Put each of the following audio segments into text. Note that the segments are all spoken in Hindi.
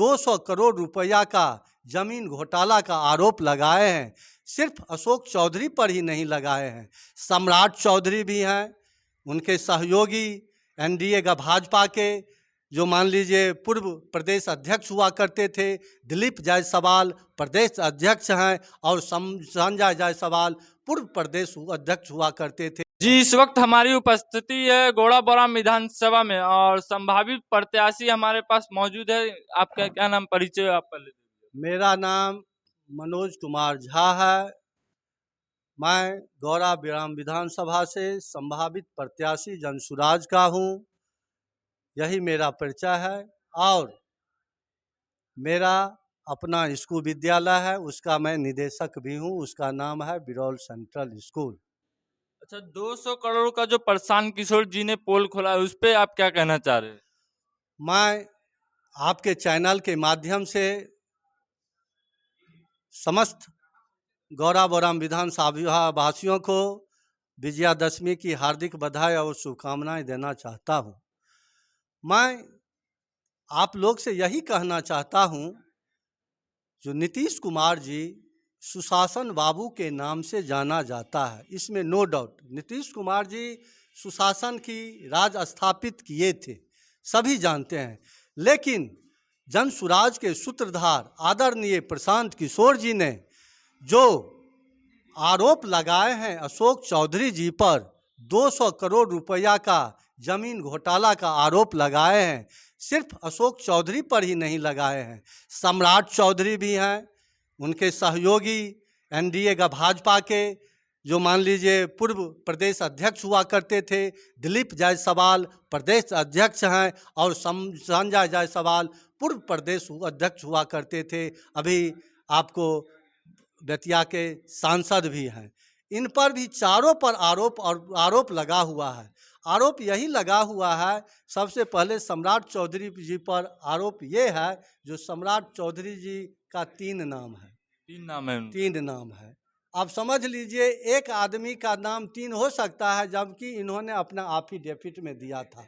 200 करोड़ रुपया का जमीन घोटाला का आरोप लगाए हैं। सिर्फ अशोक चौधरी पर ही नहीं लगाए हैं, सम्राट चौधरी भी हैं, उनके सहयोगी एनडीए का भाजपा के जो मान लीजिए पूर्व प्रदेश अध्यक्ष हुआ करते थे, दिलीप जायसवाल प्रदेश अध्यक्ष हैं, और संजय जायसवाल पूर्व प्रदेश अध्यक्ष हुआ करते थे। जी, इस वक्त हमारी उपस्थिति है घोड़ाबौराम विधानसभा में और संभावित प्रत्याशी हमारे पास मौजूद है। आपका क्या नाम, परिचय आप पहले दीजिए। मेरा नाम मनोज कुमार झा है। मैं गौड़ाबौराम विधानसभा से संभावित प्रत्याशी जनसुराज का हूँ। यही मेरा परिचय है। और मेरा अपना स्कूल विद्यालय है, उसका मैं निदेशक भी हूँ। उसका नाम है बिरौल सेंट्रल स्कूल। अच्छा, 200 करोड़ का जो प्रशांत किशोर जी ने पोल खोला है, उस पे आप क्या कहना चाह रहे हैं? मैं आपके चैनल के माध्यम से समस्त गौड़ाबौराम विधानसभा वासियों को विजयादशमी की हार्दिक बधाई और शुभकामनाएं देना चाहता हूं। मैं आप लोग से यही कहना चाहता हूं, जो नीतीश कुमार जी सुशासन बाबू के नाम से जाना जाता है, इसमें नो डाउट। नीतीश कुमार जी सुशासन की राज स्थापित किए थे, सभी जानते हैं। लेकिन जनसुराज के सूत्रधार आदरणीय प्रशांत किशोर जी ने जो आरोप लगाए हैं अशोक चौधरी जी पर, 200 करोड़ रुपया का जमीन घोटाला का आरोप लगाए हैं, सिर्फ अशोक चौधरी पर ही नहीं लगाए हैं, सम्राट चौधरी भी हैं, उनके सहयोगी एनडीए का भाजपा के जो मान लीजिए पूर्व प्रदेश अध्यक्ष हुआ करते थे, दिलीप जायसवाल प्रदेश अध्यक्ष हैं, और संजय जायसवाल पूर्व प्रदेश अध्यक्ष हुआ करते थे, अभी आपको बेतिया के सांसद भी हैं। इन पर भी चारों पर आरोप लगा हुआ है। आरोप यही लगा हुआ है, सबसे पहले सम्राट चौधरी जी पर आरोप ये है, जो सम्राट चौधरी जी का 3 नाम है। 3 नाम है उनके। 3 नाम है। आप समझ लीजिए, एक आदमी का नाम 3 हो सकता है, जबकि इन्होंने अपना एफिडेविट में दिया था।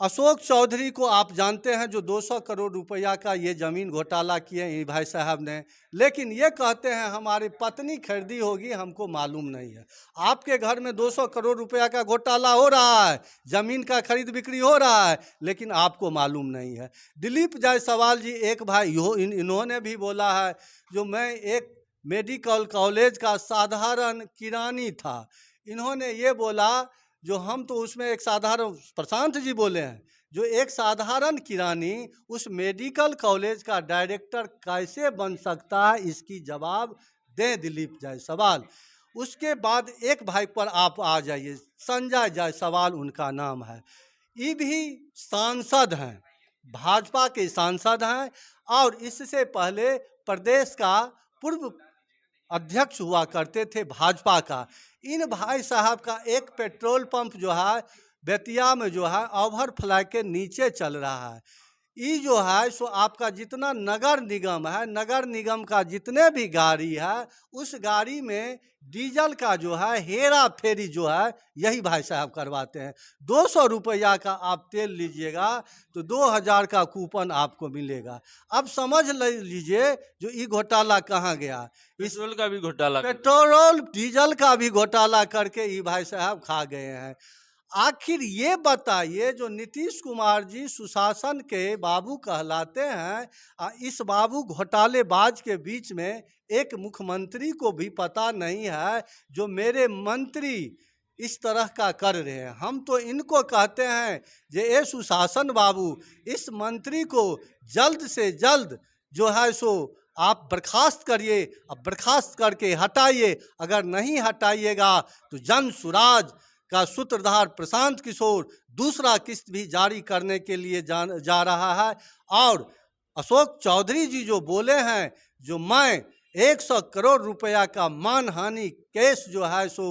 अशोक चौधरी को आप जानते हैं, जो 200 करोड़ रुपया का ये ज़मीन घोटाला किए भाई साहब ने, लेकिन ये कहते हैं हमारी पत्नी खरीदी होगी, हमको मालूम नहीं है। आपके घर में 200 करोड़ रुपया का घोटाला हो रहा है, ज़मीन का खरीद बिक्री हो रहा है, लेकिन आपको मालूम नहीं है। दिलीप जायसवाल जी एक भाई इन्होंने भी बोला है, जो मैं एक मेडिकल कॉलेज का साधारण किरानी था। इन्होंने ये बोला, जो हम तो उसमें एक साधारण, प्रशांत जी बोले हैं, जो एक साधारण किरानी उस मेडिकल कॉलेज का डायरेक्टर कैसे बन सकता है, इसकी जवाब दें दिलीप जायसवाल। उसके बाद एक भाई पर आप आ जाइए, संजय जायसवाल उनका नाम है। ये भी सांसद हैं, भाजपा के सांसद हैं, और इससे पहले प्रदेश का पूर्व अध्यक्ष हुआ करते थे भाजपा का। इन भाई साहब का एक पेट्रोल पंप जो है बेतिया में, जो है ओवरफ्लो के नीचे चल रहा है। ये जो है सो आपका जितना नगर निगम है, नगर निगम का जितने भी गाड़ी है, उस गाड़ी में डीजल का जो है हेरा फेरी जो है, यही भाई साहब करवाते हैं। 200 रुपया का आप तेल लीजिएगा तो 2000 का कूपन आपको मिलेगा। अब समझ लीजिए जो ये घोटाला कहाँ गया। पेट्रोल का भी घोटाला, पेट्रोल डीजल का भी घोटाला करके ये भाई साहब खा गए हैं। आखिर ये बताइए, जो नीतीश कुमार जी सुशासन के बाबू कहलाते हैं, इस बाबू घोटालेबाज के बीच में एक मुख्यमंत्री को भी पता नहीं है, जो मेरे मंत्री इस तरह का कर रहे हैं। हम तो इनको कहते हैं, जे ये सुशासन बाबू इस मंत्री को जल्द से जल्द जो है सो आप बर्खास्त करिए, अब बर्खास्त करके हटाइए। अगर नहीं हटाइएगा तो जनसुराज का सूत्रधार प्रशांत किशोर दूसरा किस्त भी जारी करने के लिए जा रहा है। और अशोक चौधरी जी जो बोले हैं, जो मैं 100 करोड़ रुपया का मानहानि केस जो है सो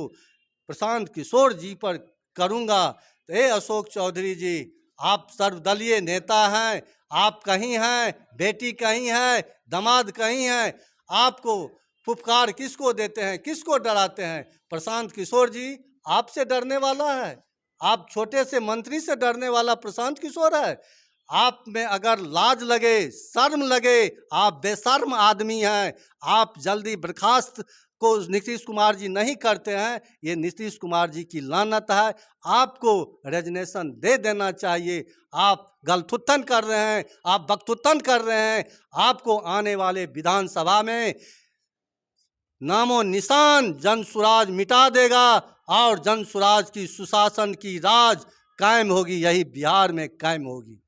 प्रशांत किशोर जी पर करूंगा, तो ये अशोक चौधरी जी, आप सर्वदलीय नेता हैं, आप कहीं हैं, बेटी कहीं है, दामाद कहीं है, आपको फुफकार किसको देते हैं, किसको डराते हैं? प्रशांत किशोर जी आपसे डरने वाला है? आप छोटे से मंत्री से डरने वाला प्रशांत किशोर है? आप में अगर लाज लगे, शर्म लगे, आप बेशर्म आदमी हैं, आप जल्दी बर्खास्त को नीतीश कुमार जी नहीं करते हैं, ये नीतीश कुमार जी की लानत है। आपको रेजिग्नेशन दे देना चाहिए। आप गलथुत्थन कर रहे हैं, आप बकथुत्थन कर रहे हैं। आपको आने वाले विधानसभा में नामो निशान जनसुराज मिटा देगा और जनसुराज की सुशासन की राज कायम होगी, यही बिहार में कायम होगी।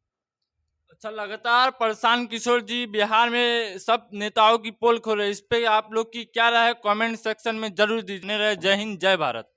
अच्छा, लगातार प्रशांत किशोर जी बिहार में सब नेताओं की पोल खोल रहे हैं, इस पे आप लोग की क्या राय है? कमेंट सेक्शन में जरूर दीजिए। रहे, जय हिंद, जय भारत।